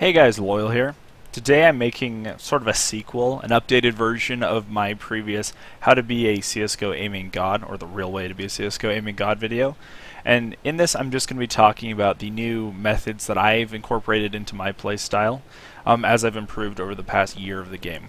Hey guys, Loyal here. Today I'm making sort of a sequel, an updated version of my previous How to Be a CSGO Aiming God, or the real way to be a CSGO Aiming God video. And in this I'm just going to be talking about the new methods that I've incorporated into my playstyle as I've improved over the past year of the game.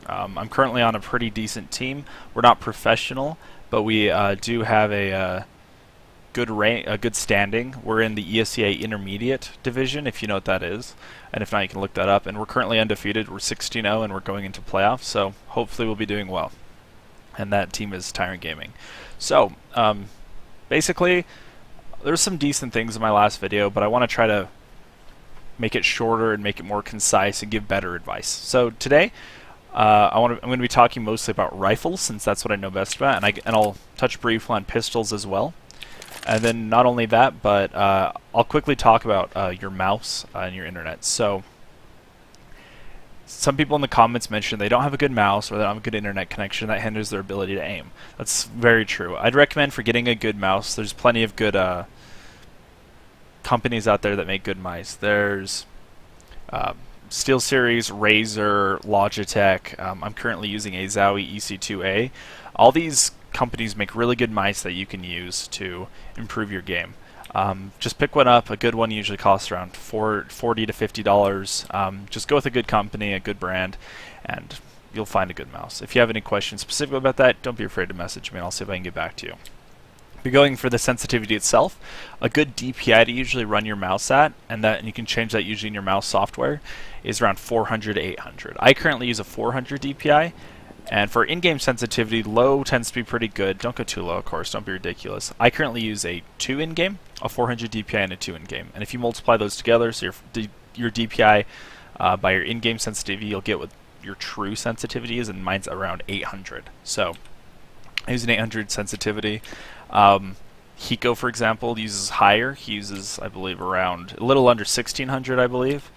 I'm currently on a pretty decent team. We're not professional, but we do have a good standing. We're in the ESEA Intermediate Division, if you know what that is. And if not, you can look that up. And we're currently undefeated. We're 16-0, and we're going into playoffs, so hopefully we'll be doing well. And that team is Tyrant Gaming. So, basically, there's some decent things in my last video, but I want to try to make it shorter and make it more concise and give better advice. So today, I'm going to be talking mostly about rifles, since that's what I know best about, and I'll touch briefly on pistols as well. And then not only that, but I'll quickly talk about your mouse and your internet. So some people in the comments mentioned they don't have a good mouse or they don't have a good internet connection that hinders their ability to aim. That's very true. I'd recommend for getting a good mouse, there's plenty of good companies out there that make good mice. There's SteelSeries, Razer, Logitech. I'm currently using a Zowie EC2A. All these companies make really good mice that you can use to improve your game. Just pick one up. A good one usually costs around $40 to $50. Just go with a good company, a good brand, and you'll find a good mouse. If you have any questions specifically about that, don't be afraid to message me and I'll see if I can get back to you. Be going for the sensitivity itself, a good DPI to usually run your mouse at, and you can change that usually in your mouse software, is around 400 to 800. I currently use a 400 DPI. And for in-game sensitivity, low tends to be pretty good. Don't go too low, of course. Don't be ridiculous. I currently use a 2 in-game, a 400 DPI, and a 2 in-game. And if you multiply those together, so your DPI by your in-game sensitivity, you'll get what your true sensitivity is, and mine's around 800. So I use an 800 sensitivity. Hiko, for example, uses higher. He uses, I believe, around a little under 1600, I believe.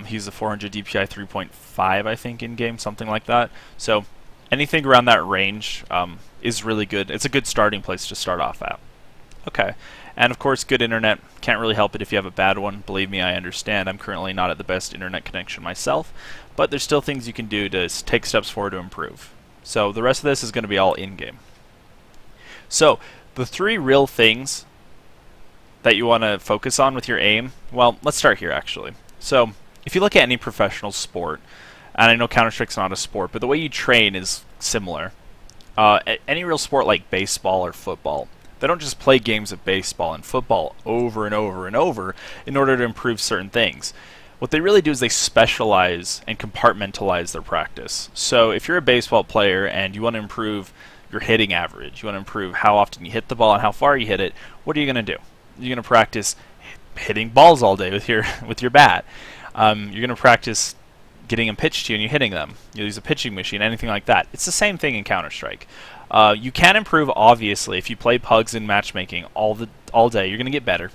He uses a 400 DPI 3.5, I think, in-game, something like that. So anything around that range is really good. It's a good starting place to start off at. Okay. And of course, good internet. Can't really help it if you have a bad one. Believe me, I understand. I'm currently not at the best internet connection myself, but there's still things you can do to take steps forward to improve. So the rest of this is going to be all in-game. So the three real things that you want to focus on with your aim, well, let's start here actually. So if you look at any professional sport, and I know Counter-Strike's not a sport, but the way you train is similar. Any real sport like baseball or football, they don't just play games of baseball and football over and over and over in order to improve certain things. What they really do is they specialize and compartmentalize their practice. So if you're a baseball player and you want to improve your hitting average, you want to improve how often you hit the ball and how far you hit it, what are you going to do? You're going to practice hitting balls all day with your bat. You're going to practice getting them pitched to you and you hitting them. You'll use a pitching machine, anything like that. It's the same thing in Counter-Strike. You can improve, obviously, if you play pugs in matchmaking all day. You're going to get better.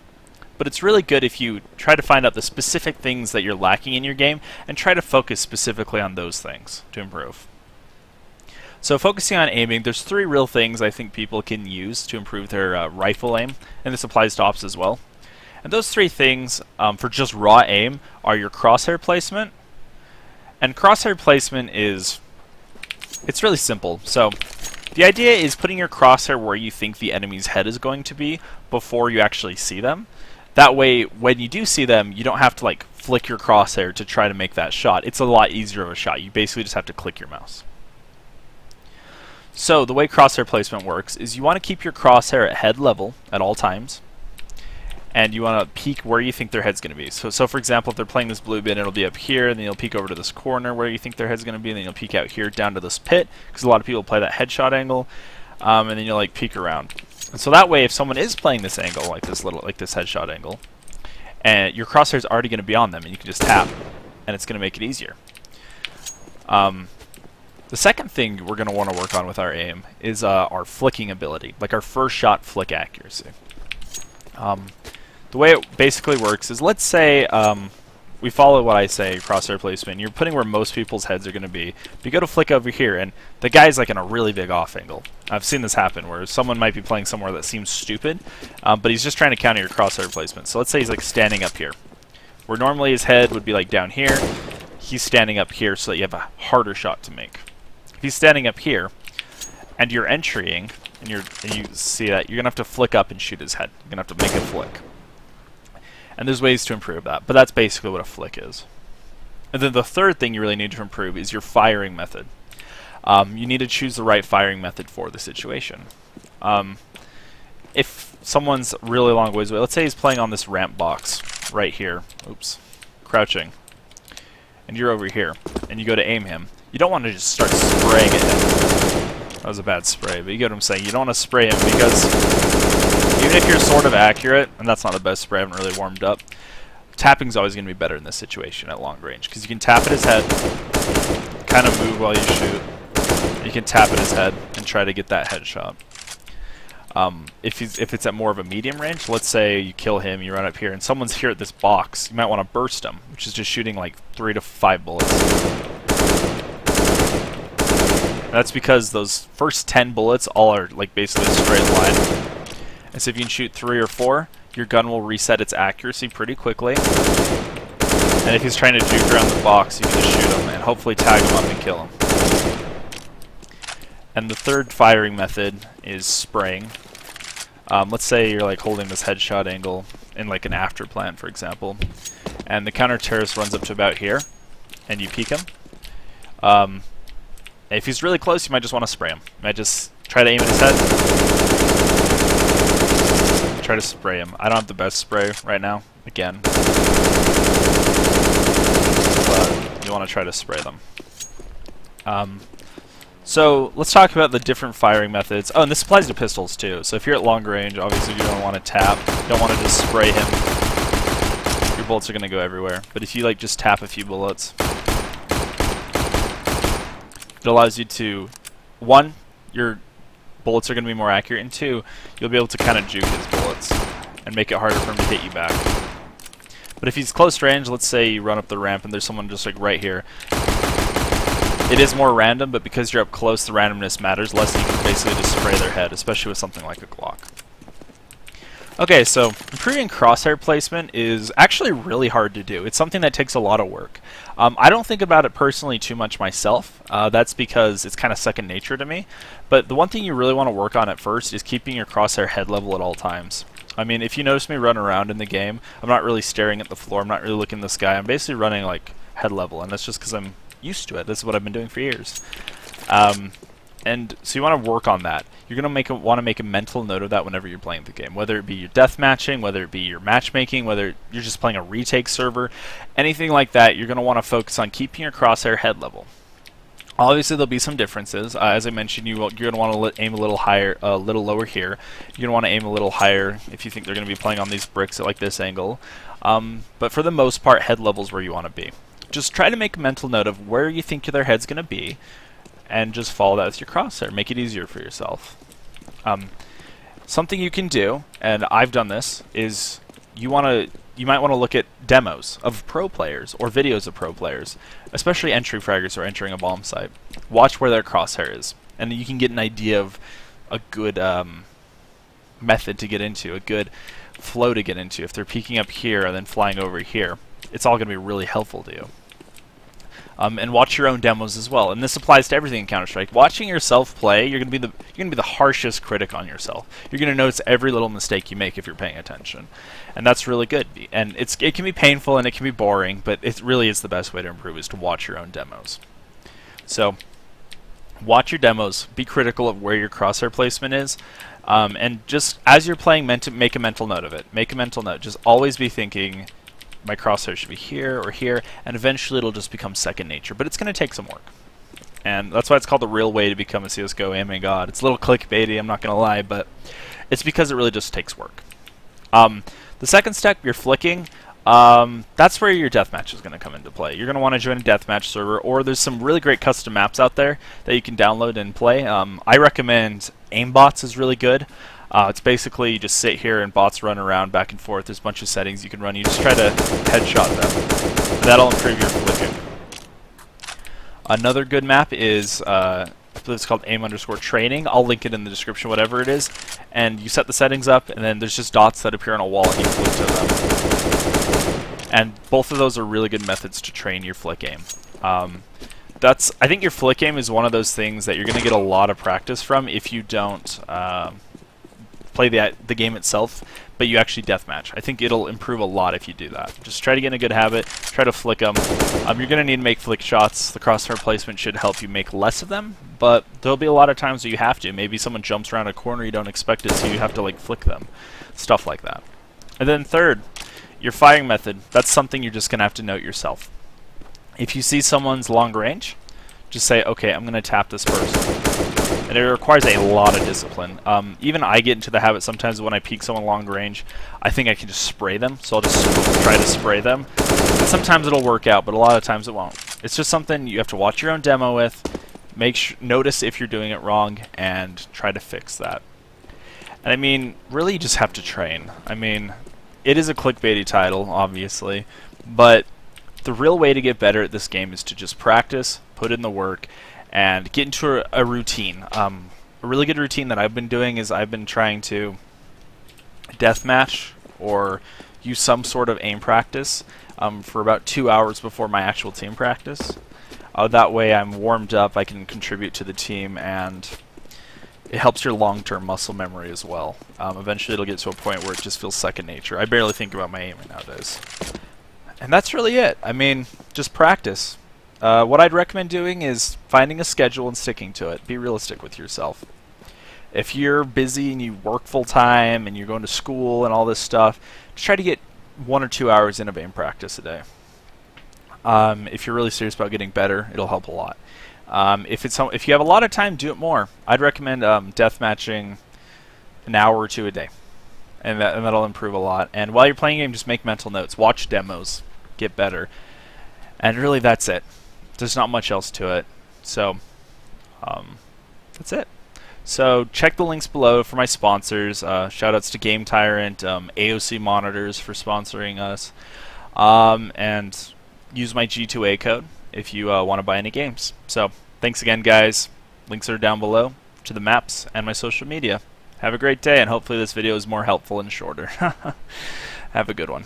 But it's really good if you try to find out the specific things that you're lacking in your game and try to focus specifically on those things to improve. So focusing on aiming, there's three real things I think people can use to improve their rifle aim, and this applies to ops as well. And those three things for just raw aim are your crosshair placement. And crosshair placement it's really simple. So the idea is putting your crosshair where you think the enemy's head is going to be before you actually see them. That way, when you do see them, you don't have to like flick your crosshair to try to make that shot. It's a lot easier of a shot. You basically just have to click your mouse. So the way crosshair placement works is you want to keep your crosshair at head level at all times. And you want to peek where you think their head's going to be. So for example, if they're playing this blue bin, it'll be up here, and then you'll peek over to this corner where you think their head's going to be, and then you'll peek out here down to this pit, because a lot of people play that headshot angle, and then you'll like peek around. And so that way, if someone is playing this angle, like this headshot angle, and your crosshair's already going to be on them, and you can just tap, and it's going to make it easier. The second thing we're going to want to work on with our aim is our flicking ability, like our first shot flick accuracy. The way it basically works is, let's say we follow what I say, crosshair placement. You're putting where most people's heads are going to be. But you go to flick over here, and the guy's like in a really big off angle. I've seen this happen, where someone might be playing somewhere that seems stupid, but he's just trying to counter your crosshair placement. So let's say he's like standing up here. Where normally his head would be like down here, he's standing up here so that you have a harder shot to make. If he's standing up here, and you're entrying, and you see that, you're going to have to flick up and shoot his head. You're going to have to make a flick. And there's ways to improve that, but that's basically what a flick is. And then the third thing you really need to improve is your firing method. You need to choose the right firing method for the situation. If someone's really long ways away, let's say he's playing on this ramp box right here, oops, crouching, and you're over here, and you go to aim him, you don't want to just start spraying at him. That was a bad spray, but you get what I'm saying. You don't want to spray him because even if you're sort of accurate, and that's not the best spray, I haven't really warmed up, tapping's always going to be better in this situation at long range, because you can tap at his head, kind of move while you shoot. You can tap at his head and try to get that headshot. If it's at more of a medium range, let's say you kill him, you run up here, and someone's here at this box, you might want to burst him, which is just shooting like 3 to 5 bullets. That's because those first 10 bullets all are like basically a straight line. And so if you can shoot 3 or 4, your gun will reset its accuracy pretty quickly. And if he's trying to juke around the box, you can just shoot him and hopefully tag him up and kill him. And the third firing method is spraying. Let's say you're like holding this headshot angle in like an after plant, for example, and the counter-terrorist runs up to about here, and you peek him. If he's really close, you might just want to spray him. You might just try to aim at his head. Try to spray him. I don't have the best spray right now, again. But you want to try to spray them. So let's talk about the different firing methods. Oh, and this applies to pistols too. So if you're at long range, obviously you don't want to tap. You don't want to just spray him. Your bullets are going to go everywhere. But if you like just tap a few bullets, it allows you to, 1, your bullets are going to be more accurate, and 2, you'll be able to kind of juke his bullets and make it harder for him to hit you back. But if he's close range, let's say you run up the ramp and there's someone just like right here, it is more random, but because you're up close, the randomness matters less, and you can basically just spray their head, especially with something like a Glock. Okay, so improving crosshair placement is actually really hard to do. It's something that takes a lot of work. I don't think about it personally too much myself. That's because it's kind of second nature to me. But the one thing you really want to work on at first is keeping your crosshair head level at all times. I mean, if you notice me run around in the game, I'm not really staring at the floor, I'm not really looking at the sky, I'm basically running like head level, and that's just because I'm used to it. This is what I've been doing for years. And so you want to work on that. You're going to want to make a mental note of that whenever you're playing the game, whether it be your death matching, whether it be your matchmaking, whether you're just playing a retake server, anything like that. You're going to want to focus on keeping your crosshair head level. Obviously, there'll be some differences. As I mentioned, you're going to want to aim a little higher, a little lower here. You're going to want to aim a little higher if you think they're going to be playing on these bricks at like this angle. But for the most part, head level's where you want to be. Just try to make a mental note of where you think their head's going to be, and just follow that with your crosshair. Make it easier for yourself. Something you can do, and I've done this, is you might want to look at demos of pro players or videos of pro players, especially entry fraggers who are entering a bomb site. Watch where their crosshair is, and you can get an idea of a good method to get into, a good flow to get into. If they're peeking up here and then flying over here, it's all going to be really helpful to you. And watch your own demos as well. And this applies to everything in Counter-Strike. Watching yourself play, you're going to be the harshest critic on yourself. You're going to notice every little mistake you make if you're paying attention, and that's really good. And it can be painful and it can be boring, but it really is the best way to improve, is to watch your own demos. So watch your demos. Be critical of where your crosshair placement is, and just as you're playing, make a mental note of it. Make a mental note. Just always be thinking, my crosshair should be here or here, and eventually it'll just become second nature, but it's going to take some work. And that's why it's called the real way to become a CSGO aiming god. It's a little clickbaity, I'm not going to lie, but it's because it really just takes work. The second step, you're flicking. That's where your deathmatch is going to come into play. You're going to want to join a deathmatch server, or there's some really great custom maps out there that you can download and play. I recommend Aimbots is really good. It's basically you just sit here and bots run around back and forth. There's a bunch of settings you can run. You just try to headshot them, and that'll improve your flicking. Another good map is, I believe it's called aim_training. I'll link it in the description, whatever it is. And you set the settings up, and then there's just dots that appear on a wall, and you flick to them. And both of those are really good methods to train your flick aim. I think your flick aim is one of those things that you're going to get a lot of practice from if you don't play the game itself, but you actually deathmatch. I think it'll improve a lot if you do that. Just try to get in a good habit, try to flick them. You're going to need to make flick shots. The crosshair placement should help you make less of them, but there'll be a lot of times where you have to. Maybe someone jumps around a corner, you don't expect it, so you have to like flick them. Stuff like that. And then third, your firing method. That's something you're just going to have to note yourself. If you see someone's long range, just say, okay, I'm going to tap this person. And it requires a lot of discipline. Even I get into the habit sometimes when I peek someone long range, I think I can just spray them, so I'll just try to spray them. And sometimes it'll work out, but a lot of times it won't. It's just something you have to watch your own demo with, notice if you're doing it wrong, and try to fix that. And I mean, really you just have to train. I mean, it is a clickbaity title, obviously, but the real way to get better at this game is to just practice, put in the work, and get into a routine. A really good routine that I've been doing is I've been trying to deathmatch or use some sort of aim practice for about 2 hours before my actual team practice. That way I'm warmed up, I can contribute to the team, and it helps your long-term muscle memory as well. Eventually it'll get to a point where it just feels second nature. I barely think about my aiming nowadays. And that's really it. I mean, just practice. What I'd recommend doing is finding a schedule and sticking to it. Be realistic with yourself. If you're busy and you work full-time and you're going to school and all this stuff, just try to get 1 or 2 hours in of aim practice a day. If you're really serious about getting better, it'll help a lot. If you have a lot of time, do it more. I'd recommend deathmatching an hour or 2 a day. And that'll improve a lot. And while you're playing a game, just make mental notes. Watch demos. Get better. And really, that's it. There's not much else to it. So, that's it. So, check the links below for my sponsors. Shoutouts to Game Tyrant, AOC Monitors for sponsoring us. And use my G2A code if you want to buy any games. So, thanks again, guys. Links are down below to the maps and my social media. Have a great day, and hopefully this video is more helpful and shorter. Have a good one.